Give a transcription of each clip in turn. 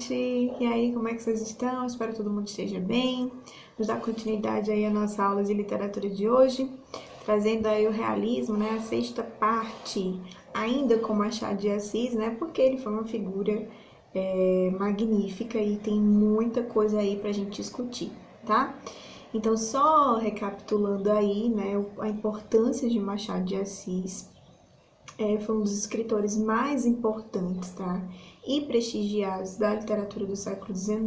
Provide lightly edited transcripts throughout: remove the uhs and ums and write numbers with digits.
gente! E aí, como é que vocês estão? Espero que todo mundo esteja bem. Vamos dar continuidade aí à nossa aula de literatura de hoje, trazendo aí o realismo, né? A sexta parte, ainda com Machado de Assis, né? Porque ele foi uma figura magnífica e tem muita coisa aí pra gente discutir, tá? Então, só recapitulando aí, né, a importância de Machado de Assis. Foi um dos escritores mais importantes, tá? E prestigiados da literatura do século XIX.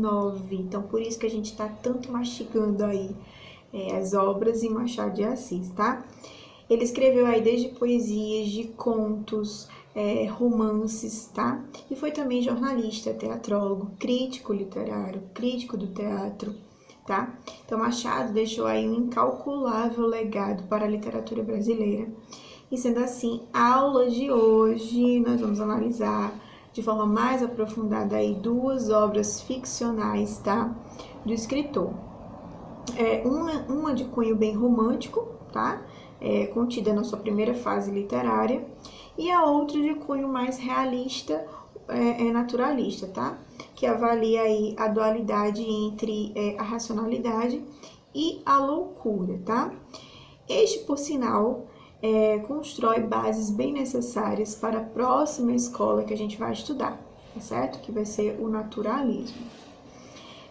Então, por isso que a gente está tanto mastigando aí as obras em Machado de Assis, tá? Ele escreveu aí desde poesias, de contos, romances, tá? E foi também jornalista, teatrólogo, crítico literário, crítico do teatro, tá? Então, Machado deixou aí um incalculável legado para a literatura brasileira. E sendo assim, a aula de hoje nós vamos analisar de forma mais aprofundada aí duas obras ficcionais, tá? Do escritor. Uma de cunho bem romântico, tá? Contida na sua primeira fase literária, e a outra de cunho mais realista, naturalista, tá? Que avalia aí a dualidade entre a racionalidade e a loucura, tá? Este, por sinal, constrói bases bem necessárias para a próxima escola que a gente vai estudar, tá certo? Que vai ser o naturalismo.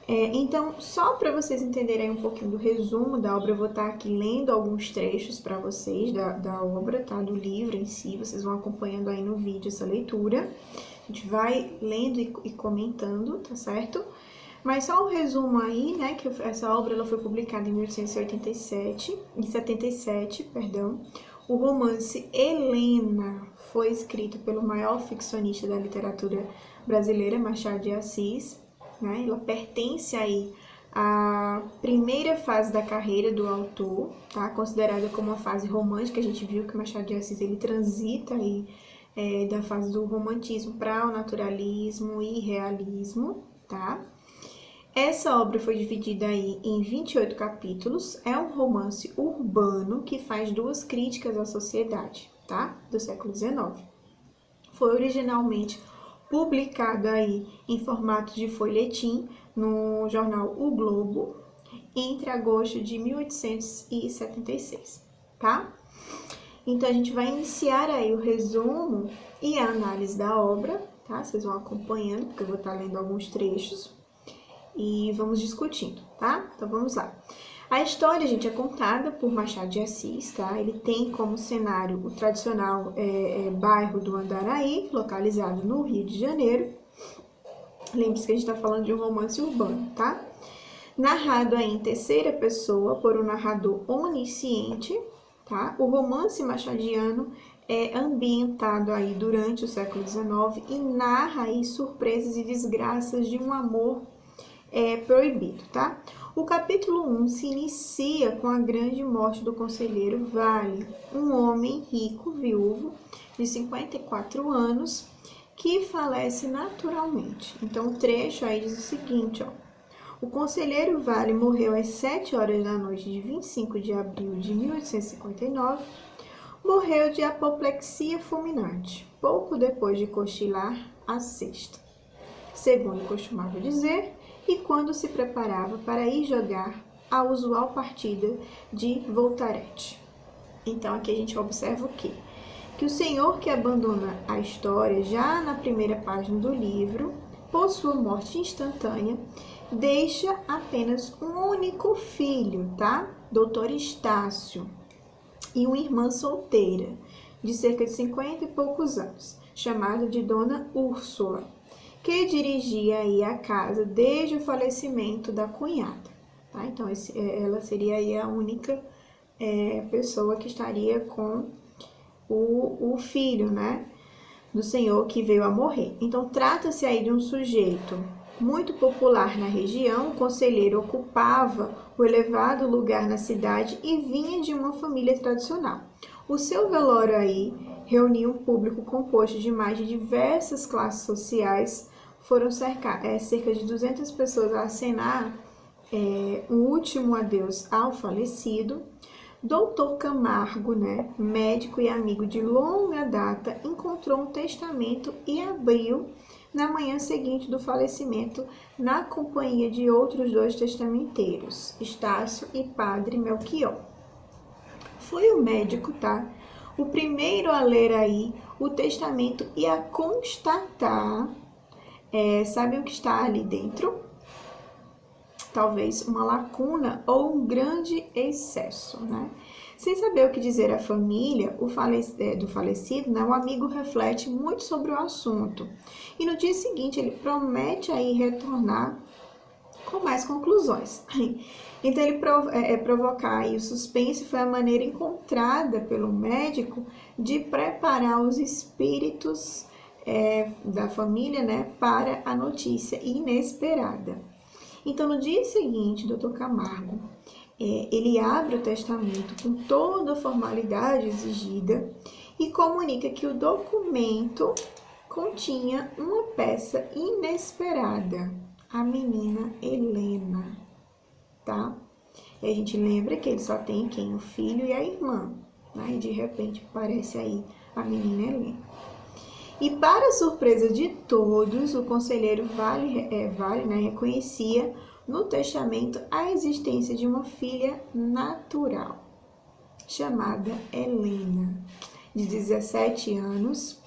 Então, só para vocês entenderem um pouquinho do resumo da obra, eu vou estar aqui lendo alguns trechos para vocês da obra, tá? Do livro em si, vocês vão acompanhando aí no vídeo essa leitura. A gente vai lendo e comentando, tá certo? Mas só um resumo aí, né, que essa obra ela foi publicada em 1877, perdão. O romance Helena foi escrito pelo maior ficcionista da literatura brasileira, Machado de Assis, né? Ela pertence aí à primeira fase da carreira do autor, tá? Considerada como uma fase romântica. A gente viu que Machado de Assis ele transita aí da fase do romantismo para o naturalismo e realismo, tá? Essa obra foi dividida aí em 28 capítulos, é um romance urbano que faz duas críticas à sociedade, tá? Do século XIX. Foi originalmente publicado aí em formato de folhetim no jornal O Globo, entre agosto de 1876, tá? Então, a gente vai iniciar aí o resumo e a análise da obra, tá? Vocês vão acompanhando, porque eu vou estar lendo alguns trechos. E vamos discutindo, tá? Então vamos lá. A história, gente, é contada por Machado de Assis, tá? Ele tem como cenário o tradicional bairro do Andaraí, localizado no Rio de Janeiro. Lembre-se que a gente está falando de um romance urbano, tá? Narrado aí em terceira pessoa por um narrador onisciente, tá? O romance machadiano é ambientado aí durante o século XIX e narra aí surpresas e desgraças de um amor proibido, tá? O capítulo 1 se inicia com a grande morte do conselheiro Vale, um homem rico, viúvo, de 54 anos, que falece naturalmente. Então, o trecho aí diz o seguinte, ó. O conselheiro Vale morreu às 7 horas da noite de 25 de abril de 1859. Morreu de apoplexia fulminante, pouco depois de cochilar a sexta, segundo costumava dizer, e quando se preparava para ir jogar a usual partida de voltarete. Então, aqui a gente observa o quê? Que o senhor que abandona a história já na primeira página do livro, por sua morte instantânea, deixa apenas um único filho, tá? Doutor Estácio, e uma irmã solteira, de cerca de 50 e poucos anos, chamada de Dona Úrsula, que dirigia aí a casa desde o falecimento da cunhada, tá? Então, ela seria aí a única pessoa que estaria com o filho, né, do senhor que veio a morrer. Então, trata-se aí de um sujeito muito popular na região. O conselheiro ocupava o elevado lugar na cidade e vinha de uma família tradicional. O seu velório aí reunia um público composto de mais de diversas classes sociais. Foram cerca de 200 pessoas a acenar um último adeus ao falecido. Doutor Camargo, né, médico e amigo de longa data, encontrou um testamento e abriu na manhã seguinte do falecimento, na companhia de outros 2 testamenteiros, Estácio e Padre Melchior. Foi o médico, tá? O primeiro a ler aí o testamento e a constatar, sabe o que está ali dentro? Talvez uma lacuna ou um grande excesso, né? Sem saber o que dizer à família do falecido, né, o amigo reflete muito sobre o assunto. E no dia seguinte ele promete aí retornar com mais conclusões. Então ele provocar aí o suspense foi a maneira encontrada pelo médico de preparar os espíritos da família, né, para a notícia inesperada. Então, no dia seguinte, Dr. Camargo, ele abre o testamento com toda a formalidade exigida e comunica que o documento continha uma peça inesperada, a menina Helena, tá? E a gente lembra que ele só tem quem? O filho e a irmã, né? E de repente aparece aí a menina Helena. E para surpresa de todos, o conselheiro Vale, né, reconhecia no testamento a existência de uma filha natural, chamada Helena, de 17 anos,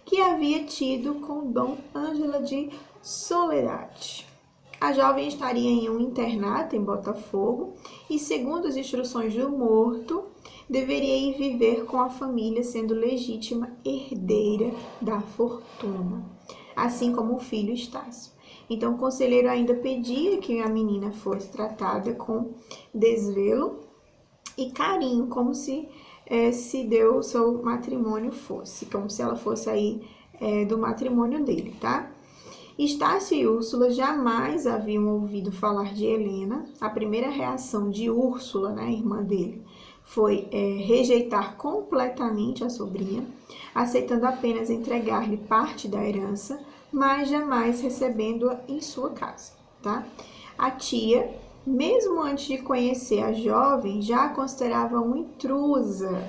que havia tido com Dom Ângela de Soledade. A jovem estaria em um internato em Botafogo e, segundo as instruções do morto, deveria ir viver com a família, sendo legítima herdeira da fortuna, assim como o filho Estácio. Então, o conselheiro ainda pedia que a menina fosse tratada com desvelo e carinho, como se deu o seu matrimônio fosse, como se ela fosse aí do matrimônio dele, tá? Estácio e Úrsula jamais haviam ouvido falar de Helena. A primeira reação de Úrsula, né, irmã dele, foi rejeitar completamente a sobrinha, aceitando apenas entregar-lhe parte da herança, mas jamais recebendo-a em sua casa, tá? A tia, mesmo antes de conhecer a jovem, já a considerava uma intrusa,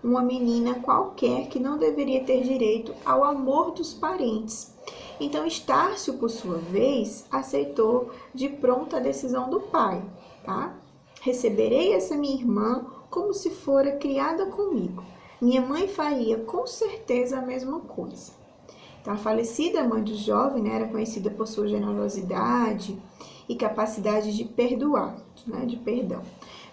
uma menina qualquer que não deveria ter direito ao amor dos parentes. Então, Estácio, por sua vez, aceitou de pronto a decisão do pai, tá? Receberei essa minha irmã como se fora criada comigo. Minha mãe faria com certeza a mesma coisa. Então, a falecida mãe do jovem, né, era conhecida por sua generosidade e capacidade de perdoar, né, de perdão.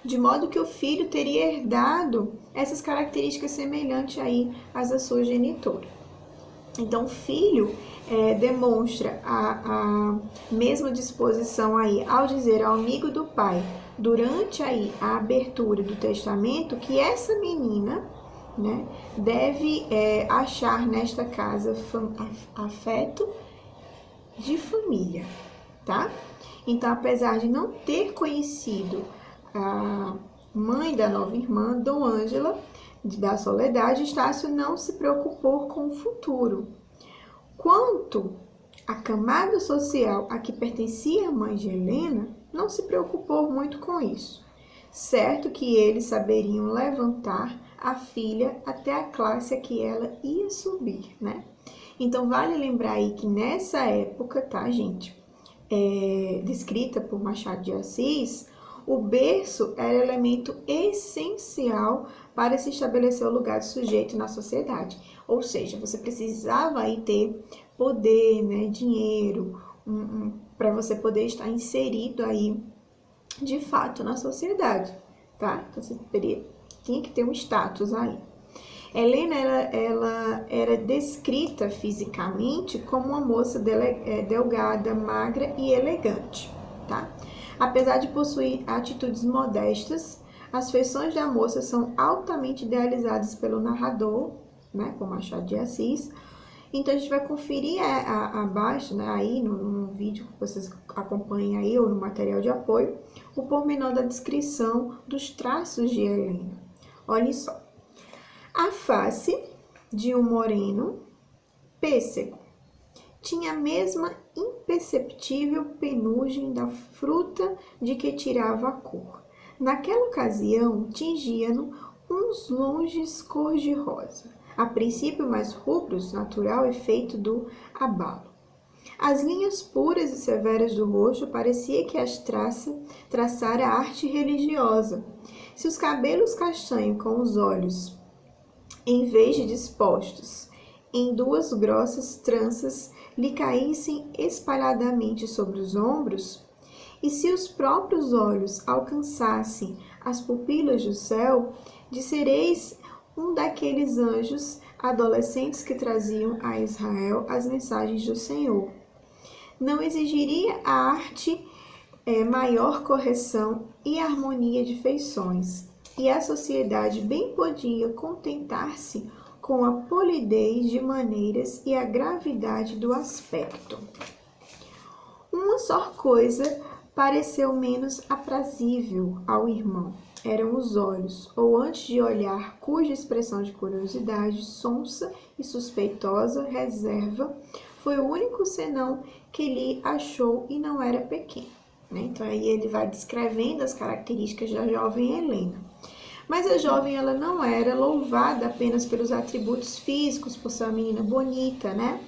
De modo que o filho teria herdado essas características semelhantes aí às da sua genitora. Então, o filho demonstra a mesma disposição aí ao dizer ao amigo do pai, durante aí a abertura do testamento, que essa menina, né, deve achar nesta casa afeto de família, tá? Então, apesar de não ter conhecido a mãe da nova irmã, Dom Ângela, da Soledade, Estácio não se preocupou com o futuro. Quanto à camada social a que pertencia a mãe de Helena, não se preocupou muito com isso. Certo que eles saberiam levantar a filha até a classe a que ela ia subir, né? Então, vale lembrar aí que nessa época, tá, gente, descrita por Machado de Assis, o berço era elemento essencial para se estabelecer o lugar do sujeito na sociedade. Ou seja, você precisava aí ter poder, né, dinheiro, para você poder estar inserido aí de fato na sociedade, tá? Então, você tinha que ter um status aí. Helena, ela era descrita fisicamente como uma moça delgada, magra e elegante, tá? Apesar de possuir atitudes modestas, as feições da moça são altamente idealizadas pelo narrador, né, por Machado de Assis. Então, a gente vai conferir abaixo, né, aí no vídeo que vocês acompanhem aí, ou no material de apoio, o pormenor da descrição dos traços de Helena. Olhem só. A face de um moreno pêssego tinha a mesma imperceptível penugem da fruta de que tirava a cor. Naquela ocasião, tingia-no uns longes cor-de-rosa, a princípio mais rubros, natural efeito do abalo. As linhas puras e severas do rosto parecia que as traçara arte religiosa. Se os cabelos castanhos com os olhos, em vez de dispostos em duas grossas tranças, lhe caíssem espalhadamente sobre os ombros, e se os próprios olhos alcançassem as pupilas do céu, dissereis um daqueles anjos adolescentes que traziam a Israel as mensagens do Senhor. Não exigiria a arte maior correção e harmonia de feições, e a sociedade bem podia contentar-se com a polidez de maneiras e a gravidade do aspecto. Uma só coisa pareceu menos aprazível ao irmão. Eram os olhos, ou antes de olhar, cuja expressão de curiosidade, sonsa e suspeitosa reserva, foi o único senão que lhe achou e não era pequeno. Então aí ele vai descrevendo as características da jovem Helena. Mas a jovem, ela não era louvada apenas pelos atributos físicos, por ser uma menina bonita, né?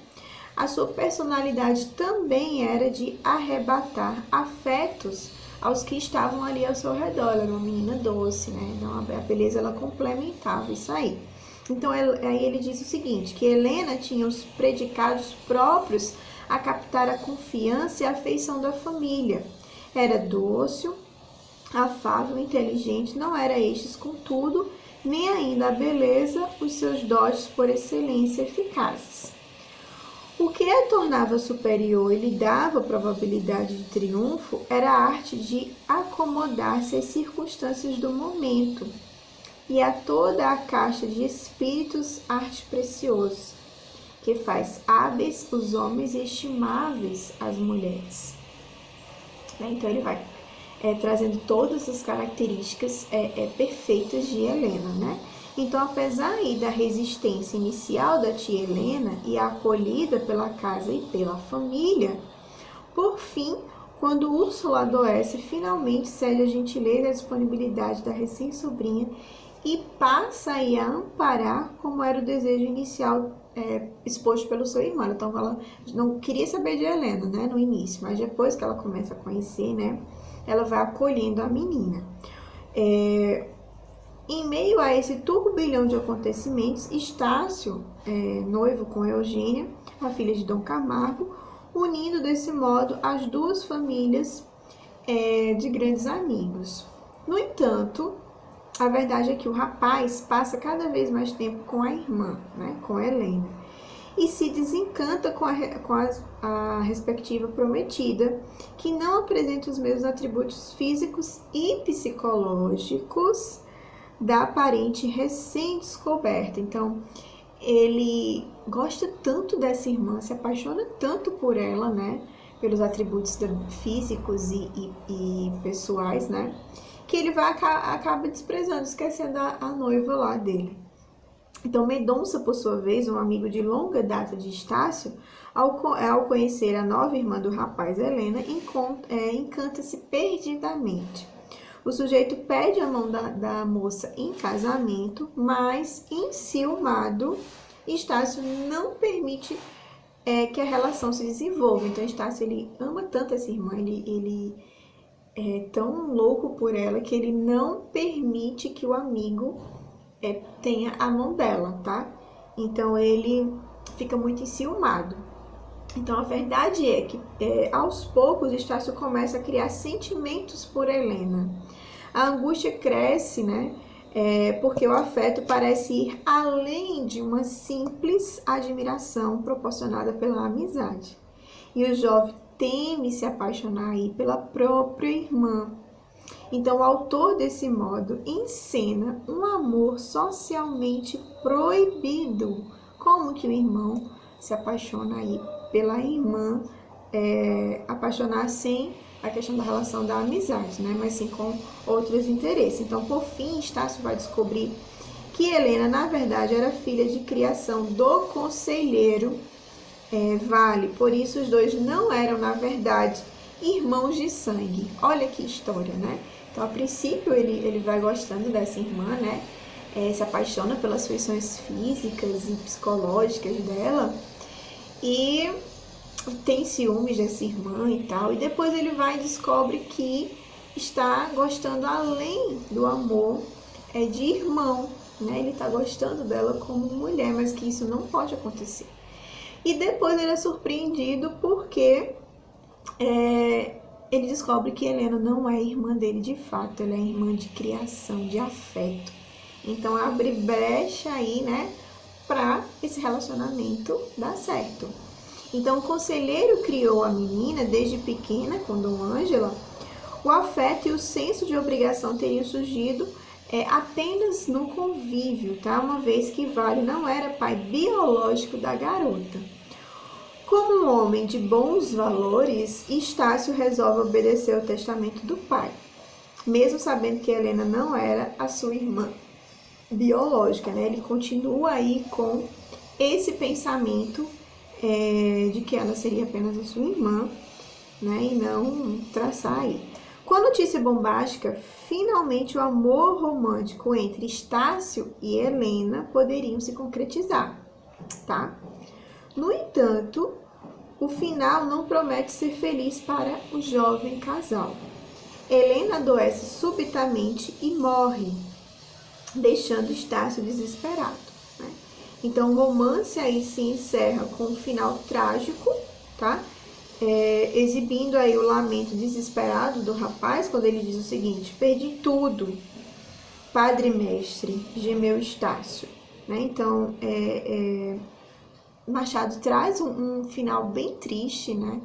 A sua personalidade também era de arrebatar afetos aos que estavam ali ao seu redor. Ela era uma menina doce, né? Então a beleza, ela complementava isso aí. Então aí ele diz o seguinte, que Helena tinha os predicados próprios a captar a confiança e a afeição da família. Era dócil, afável, inteligente, não era estes, contudo, nem ainda a beleza, os seus dotes por excelência eficazes. O que a tornava superior e lhe dava probabilidade de triunfo era a arte de acomodar-se às circunstâncias do momento e a toda a caixa de espíritos arte precioso, que faz hábeis os homens e estimáveis as mulheres. Então ele vai trazendo todas as características perfeitas de Helena, né? Então, apesar aí da resistência inicial da tia Helena e a acolhida pela casa e pela família, por fim, quando Úrsula adoece, finalmente cede a gentileza e a disponibilidade da recém-sobrinha e passa aí a amparar como era o desejo inicial exposto pelo seu irmão. Então, ela não queria saber de Helena, né, no início, mas depois que ela começa a conhecer, né, ela vai acolhendo a menina. Em meio a esse turbilhão de acontecimentos, Estácio, noivo com Eugênia, a filha de Dom Camargo, unindo desse modo as duas famílias de grandes amigos. No entanto, a verdade é que o rapaz passa cada vez mais tempo com a irmã, né, com Helena, e se desencanta com a respectiva prometida, que não apresenta os mesmos atributos físicos e psicológicos da parente recém-descoberta. Então, ele gosta tanto dessa irmã, se apaixona tanto por ela, né, pelos atributos físicos e pessoais, né, que ele acaba desprezando, esquecendo a noiva lá dele. Então, Medonça, por sua vez, um amigo de longa data de Estácio, ao conhecer a nova irmã do rapaz, Helena, encanta-se perdidamente. O sujeito pede a mão da moça em casamento, mas, enciumado, Estácio não permite que a relação se desenvolva. Então, Estácio, ele ama tanto essa irmã, ele é tão louco por ela que ele não permite que o amigo tenha a mão dela, tá? Então, ele fica muito enciumado. Então, a verdade é que, aos poucos, Estácio começa a criar sentimentos por Helena. A angústia cresce, né? Porque o afeto parece ir além de uma simples admiração proporcionada pela amizade. E o jovem teme se apaixonar aí pela própria irmã. Então, o autor, desse modo, encena um amor socialmente proibido. Como que o irmão se apaixona aí pela irmã, apaixonar sem a questão da relação da amizade, né? Mas sim com outros interesses. Então, por fim, Estácio vai descobrir que Helena, na verdade, era filha de criação do conselheiro Vale. Por isso, os dois não eram, na verdade, irmãos de sangue. Olha que história, né? Então, a princípio, ele vai gostando dessa irmã, né? Se apaixona pelas feições físicas e psicológicas dela. E tem ciúmes dessa irmã e tal, e depois ele vai e descobre que está gostando além do amor de irmão, né? Ele está gostando dela como mulher, mas que isso não pode acontecer. E depois ele é surpreendido porque ele descobre que Helena não é irmã dele de fato, ela é irmã de criação, de afeto. Então abre brecha aí, né, para esse relacionamento dar certo. Então o conselheiro criou a menina desde pequena, com Dom Ângela. O afeto e o senso de obrigação teriam surgido apenas no convívio, tá? Uma vez que Vale não era pai biológico da garota. Como um homem de bons valores, Estácio resolve obedecer ao testamento do pai, mesmo sabendo que Helena não era a sua irmã biológica, né? Ele continua aí com esse pensamento de que ela seria apenas a sua irmã, né? E não traçar aí. Com a notícia bombástica, finalmente o amor romântico entre Estácio e Helena poderiam se concretizar, tá? No entanto, o final não promete ser feliz para o jovem casal. Helena adoece subitamente e morre, deixando Estácio desesperado, né? Então o romance aí se encerra com um final trágico, tá? Exibindo aí o lamento desesperado do rapaz, quando ele diz o seguinte: perdi tudo, padre mestre, gemeu Estácio, né? Então, Machado traz um final bem triste, né?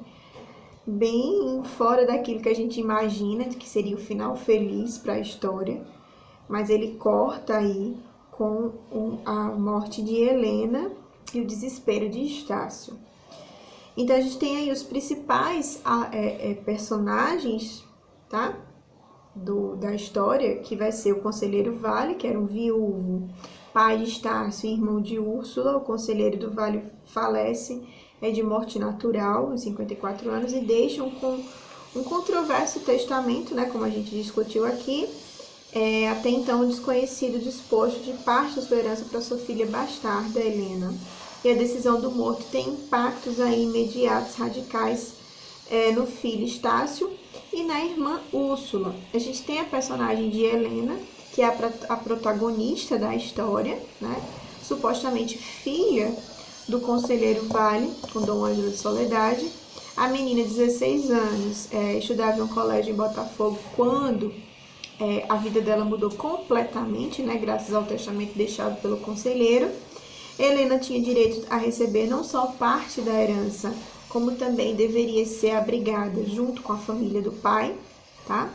Bem fora daquilo que a gente imagina que seria o final feliz para a história, mas ele corta aí com a morte de Helena e o desespero de Estácio. Então a gente tem aí os principais personagens, tá? Da história, que vai ser o conselheiro Vale, que era um viúvo, pai de Estácio e irmão de Úrsula. O conselheiro do Vale falece de morte natural, aos 54 anos, e deixam com um controverso testamento, né, como a gente discutiu aqui, até então desconhecido, disposto de parte da sua herança para sua filha bastarda, Helena. E a decisão do morto tem impactos aí imediatos, radicais, no filho Estácio e na irmã Úrsula. A gente tem a personagem de Helena, que é a protagonista da história, né? Supostamente filha do conselheiro Vale, com Dom Ângelo de Soledade. A menina, 16 anos, estudava em um colégio em Botafogo quando a vida dela mudou completamente, né? Graças ao testamento deixado pelo conselheiro. Helena tinha direito a receber não só parte da herança, como também deveria ser abrigada junto com a família do pai, tá?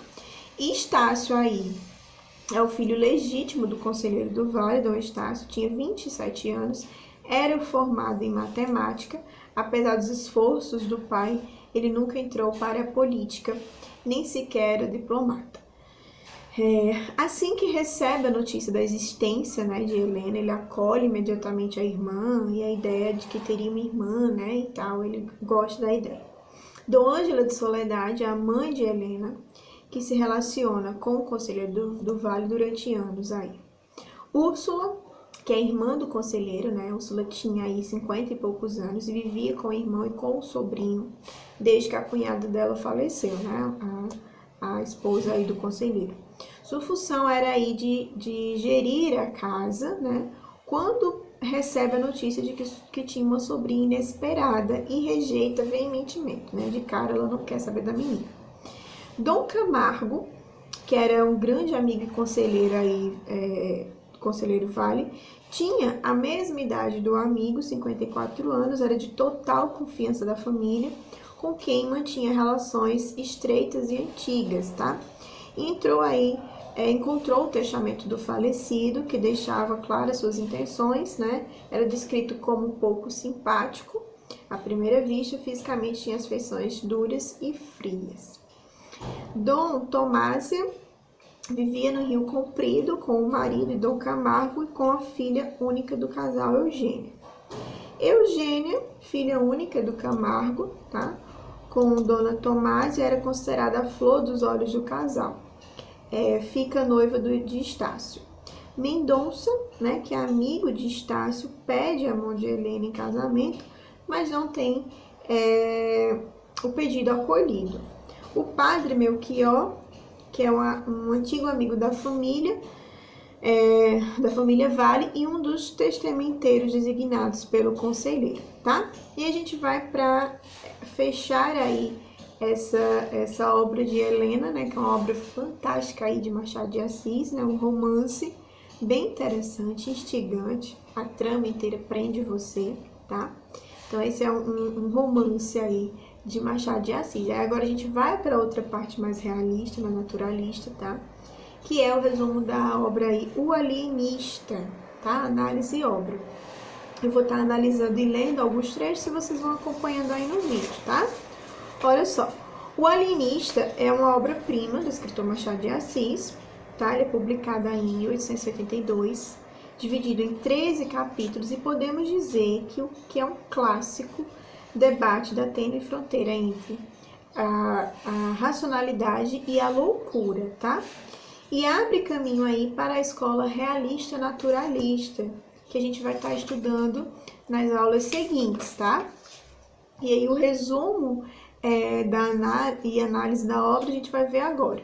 E Estácio aí é o filho legítimo do conselheiro do Vale, Dom Estácio, tinha 27 anos, era formado em matemática. Apesar dos esforços do pai, ele nunca entrou para a política, nem sequer era diplomata. Assim que recebe a notícia da existência, né, de Helena, ele acolhe imediatamente a irmã e a ideia de que teria uma irmã, né, e tal, ele gosta da ideia. Dom Ângela de Soledade é a mãe de Helena, que se relaciona com o conselheiro do Vale durante anos aí. Úrsula, que é irmã do conselheiro, né, Úrsula tinha aí 50 e poucos anos e vivia com o irmão e com o sobrinho, desde que a cunhada dela faleceu, né, a esposa aí do conselheiro. Sua função era aí de gerir a casa, né? Quando recebe a notícia de que tinha uma sobrinha inesperada e rejeita veementemente, né? De cara ela não quer saber da menina. Dom Camargo, que era um grande amigo e conselheiro aí, conselheiro Vale, tinha a mesma idade do amigo, 54 anos, era de total confiança da família, com quem mantinha relações estreitas e antigas, tá? E entrou aí, encontrou o testamento do falecido, que deixava claras suas intenções, né? Era descrito como um pouco simpático. À primeira vista, fisicamente tinha as feições duras e frias. Dom Tomásia vivia no Rio Comprido com o marido e Dom Camargo e com a filha única do casal, Eugênia. Eugênia, filha única do Camargo, tá? Com Dona Tomásia, era considerada a flor dos olhos do casal. Fica noiva de Estácio. Mendonça, né, que é amigo de Estácio, pede a mão de Helena em casamento, mas não tem o pedido acolhido. O padre Melchior, que é um antigo amigo da família Vale e um dos testamenteiros designados pelo conselheiro, tá? E a gente vai para fechar aí essa obra de Helena, né, que é uma obra fantástica aí de Machado de Assis, né, um romance bem interessante, instigante, a trama inteira prende você, tá? Então esse é um romance aí de Machado de Assis. Aí agora a gente vai para outra parte mais realista, mais naturalista, tá? Que é o resumo da obra aí, O Alienista, tá? Análise e obra. Eu vou estar analisando e lendo alguns trechos e vocês vão acompanhando aí no vídeo, tá? Olha só, O Alienista é uma obra-prima do escritor Machado de Assis, tá? Ele é publicado aí em 1882, dividido em 13 capítulos e podemos dizer que é um clássico debate da tênue fronteira entre a racionalidade e a loucura, tá? E abre caminho aí para a escola realista naturalista, que a gente vai estar estudando nas aulas seguintes, tá? E aí o resumo e análise da obra a gente vai ver agora.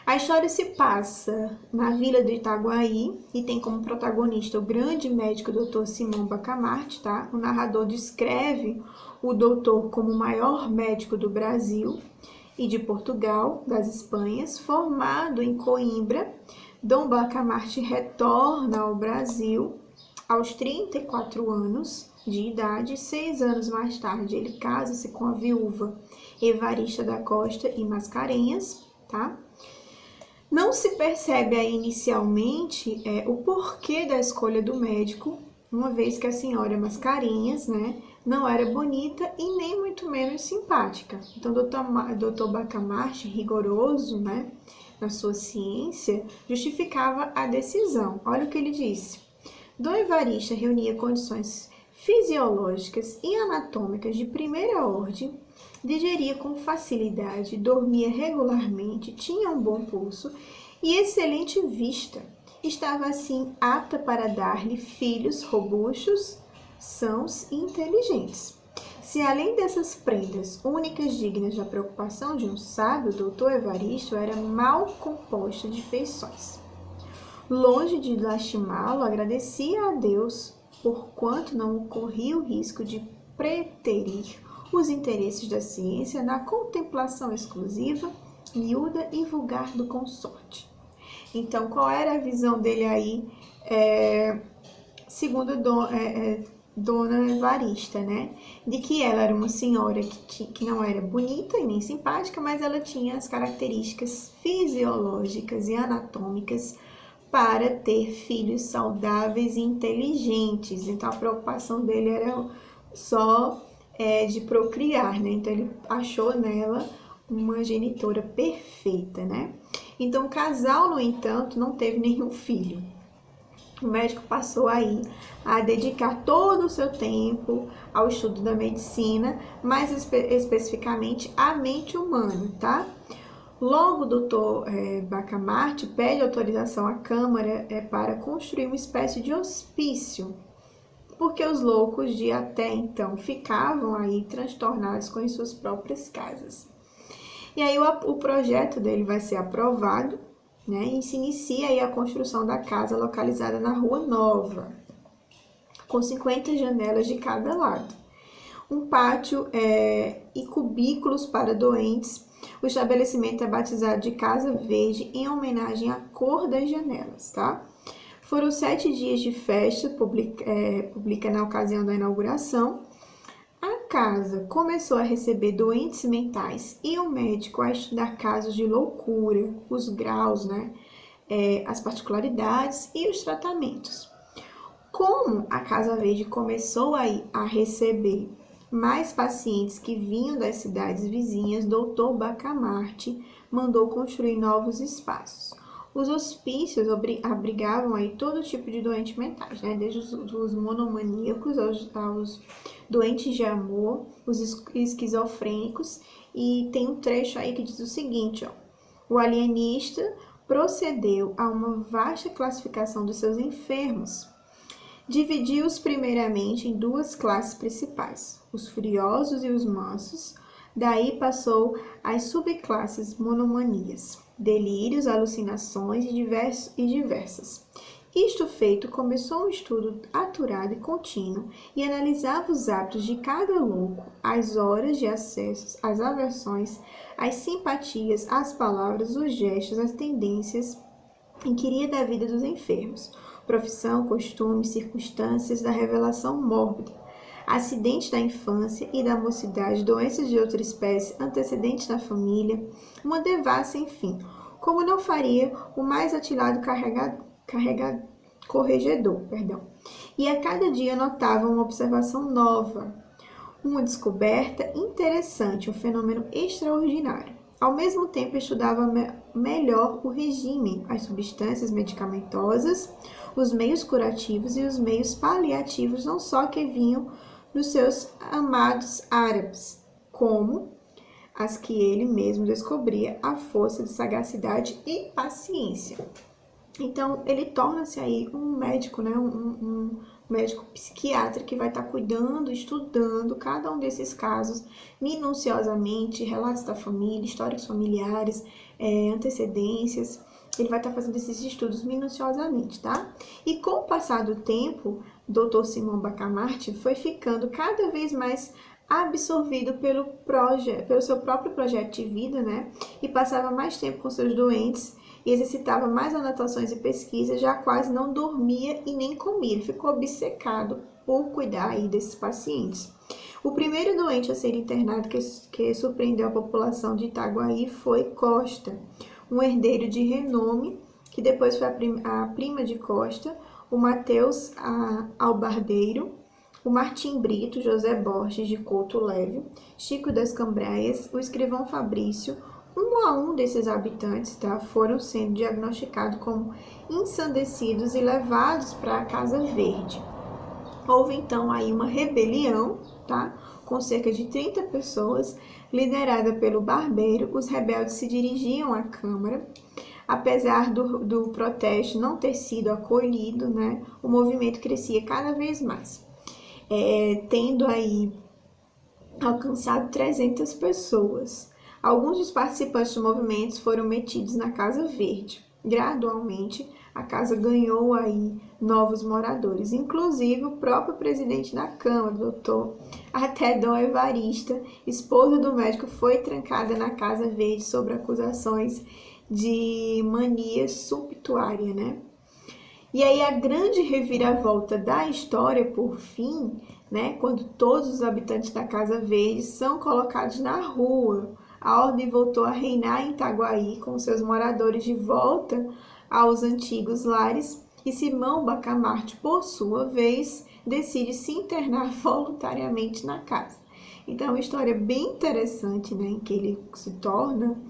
A história se passa na vila de Itaguaí e tem como protagonista o grande médico Dr. Simão Bacamarte, tá? O narrador descreve o doutor como o maior médico do Brasil e de Portugal, das Espanhas, formado em Coimbra. Dom Bacamarte retorna ao Brasil aos 34 anos de idade. 6 anos mais tarde, ele casa-se com a viúva Evarista da Costa e Mascarenhas, tá? Não se percebe aí inicialmente o porquê da escolha do médico, uma vez que a senhora Mascarenhas, né, não era bonita e nem muito menos simpática. Então, Dr. Bacamarte, rigoroso, né, na sua ciência, justificava a decisão. Olha o que ele disse. Dom Evarista reunia condições fisiológicas e anatômicas de primeira ordem, digeria com facilidade, dormia regularmente, tinha um bom pulso e excelente vista. Estava assim apta para dar-lhe filhos robustos, sãos e inteligentes. Se além dessas prendas únicas dignas da preocupação de um sábio, doutor Evaristo era mal composto de feições. Longe de lastimá-lo, agradecia a Deus por quanto não corria o risco de preterir os interesses da ciência na contemplação exclusiva, miúda e vulgar do consorte. Então, qual era a visão dele aí, segundo Dona Evarista, né? De que ela era uma senhora que não era bonita e nem simpática, mas ela tinha as características fisiológicas e anatômicas para ter filhos saudáveis e inteligentes. Então, a preocupação dele era só de procriar, né? Então, ele achou nela uma genitora perfeita, né? Então, o casal, no entanto, não teve nenhum filho. O médico passou aí a dedicar todo o seu tempo ao estudo da medicina, mais especificamente à mente humana, tá? Logo, o doutor Bacamarte pede autorização à Câmara para construir uma espécie de hospício, porque os loucos de até então ficavam aí transtornados com as suas próprias casas. E aí o projeto dele vai ser aprovado, né? E se inicia aí a construção da casa localizada na Rua Nova, com 50 janelas de cada lado. Um pátio e cubículos para doentes. O estabelecimento é batizado de Casa Verde em homenagem à cor das janelas, tá? Foram 7 dias de festa pública na ocasião da inauguração. A casa começou a receber doentes mentais e o médico a estudar casos de loucura, os graus, né? As particularidades e os tratamentos. Como a Casa Verde começou aí a receber mais pacientes que vinham das cidades vizinhas, Dr. Bacamarte mandou construir novos espaços. Os hospícios abrigavam aí todo tipo de doentes mentais, né? Desde os monomaníacos aos doentes de amor, os esquizofrênicos. E tem um trecho aí que diz o seguinte, ó. O alienista procedeu a uma vasta classificação dos seus enfermos, Dividiu-os primeiramente em duas classes principais, os furiosos e os mansos. Daí passou às subclasses monomanias, delírios, alucinações e diversas. Isto feito, começou um estudo aturado e contínuo e analisava os hábitos de cada louco, as horas de acessos, as aversões, as simpatias, as palavras, os gestos, as tendências, inquiria da vida dos enfermos, profissão, costumes, circunstâncias da revelação mórbida, acidentes da infância e da mocidade, doenças de outra espécie, antecedentes da família, uma devassa, enfim, como não faria o mais atilado corregedor. E a cada dia notava uma observação nova, uma descoberta interessante, um fenômeno extraordinário. Ao mesmo tempo, estudava melhor o regime, as substâncias medicamentosas, os meios curativos e os meios paliativos, não só que vinham dos seus amados árabes, como as que ele mesmo descobria à força de sagacidade e paciência. Então, ele torna-se aí um médico, né? Um médico psiquiatra que vai estar cuidando, estudando cada um desses casos minuciosamente, relatos da família, históricos familiares, antecedências. Ele vai estar fazendo esses estudos minuciosamente, tá? E com o passar do tempo, Dr. Simão Bacamarte foi ficando cada vez mais absorvido pelo seu próprio projeto de vida, né? E passava mais tempo com seus doentes e exercitava mais anotações e pesquisas, já quase não dormia e nem comia. Ele ficou obcecado por cuidar aí desses pacientes. O primeiro doente a ser internado que surpreendeu a população de Itaguaí foi Costa, um herdeiro de renome, que depois foi a prima de Costa, o Mateus Albardeiro, o Martim Brito, José Borges de Couto Leve, Chico das Cambreias, o escrivão Fabrício. Um a um desses habitantes, tá, foram sendo diagnosticados como ensandecidos e levados para a Casa Verde. Houve então aí uma rebelião, tá, com cerca de 30 pessoas, liderada pelo Barbeiro. Os rebeldes se dirigiam à Câmara. Apesar do protesto não ter sido acolhido, né, o movimento crescia cada vez mais, tendo aí alcançado 300 pessoas. Alguns dos participantes do movimento foram metidos na Casa Verde. Gradualmente, a casa ganhou aí novos moradores, inclusive o próprio presidente da Câmara, doutor até Dom Evarista, esposa do médico, foi trancada na Casa Verde sob acusações de mania sumptuária, né? E aí a grande reviravolta da história, por fim, né, quando todos os habitantes da Casa Verde são colocados na rua, a ordem voltou a reinar em Itaguaí, com seus moradores de volta aos antigos lares, e Simão Bacamarte, por sua vez, decide se internar voluntariamente na casa. Então, é uma história bem interessante, né, em que ele se torna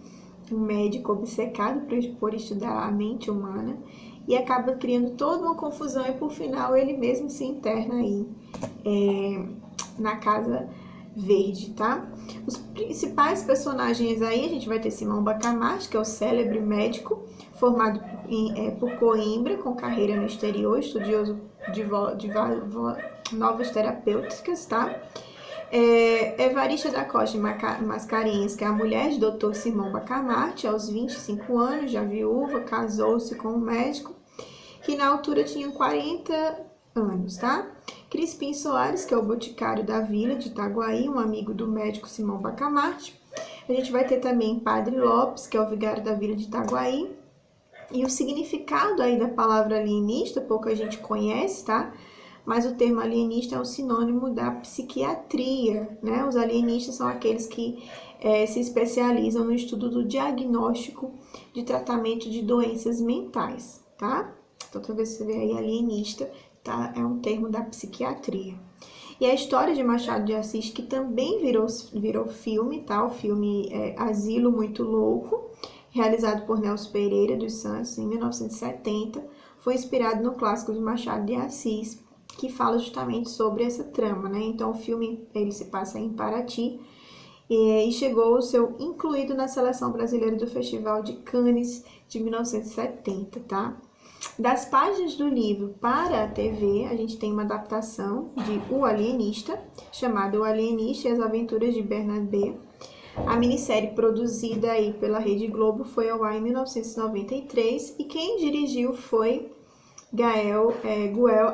um médico obcecado por estudar a mente humana e acaba criando toda uma confusão e, por final, ele mesmo se interna aí na Casa Verde, tá? Os principais personagens aí, a gente vai ter Simão Bacamarte, que é o célebre médico formado por Coimbra, com carreira no exterior, estudioso de novas terapêuticas, tá? Evarista da Costa Mascarenhas, que é a mulher de Dr. Simão Bacamarte, aos 25 anos, já viúva, casou-se com um médico que na altura tinha 40 anos, tá? Crispim Soares, que é o boticário da vila de Itaguaí, um amigo do médico Simão Bacamarte. A gente vai ter também Padre Lopes, que é o vigário da vila de Itaguaí. E o significado aí da palavra alienista, pouca gente conhece, tá? Mas o termo alienista é um sinônimo da psiquiatria, né? Os alienistas são aqueles que se especializam no estudo do diagnóstico de tratamento de doenças mentais, tá? Então, toda vez que você vê aí alienista, tá? É um termo da psiquiatria. E a história de Machado de Assis, que também virou filme, tá? O filme Asilo Muito Louco, realizado por Nelson Pereira dos Santos em 1970, foi inspirado no clássico de Machado de Assis, que fala justamente sobre essa trama, né? Então, o filme ele se passa em Paraty e chegou a ser incluído na seleção brasileira do Festival de Cannes de 1970, tá? Das páginas do livro para a TV, a gente tem uma adaptação de O Alienista, chamada O Alienista e as Aventuras de Bernabé. A minissérie produzida aí pela Rede Globo foi ao ar em 1993 e quem dirigiu foi Guel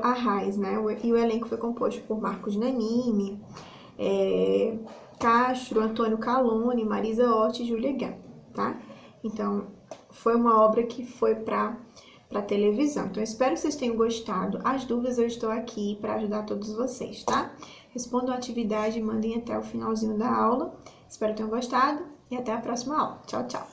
Arraes, né? E o elenco foi composto por Marcos Nanini, Castro, Antônio Calone, Marisa Hort e Júlia Gá, tá? Então, foi uma obra que foi para televisão. Então, espero que vocês tenham gostado. As dúvidas eu estou aqui para ajudar todos vocês, tá? Respondam a atividade e mandem até o finalzinho da aula. Espero que tenham gostado e até a próxima aula. Tchau, tchau!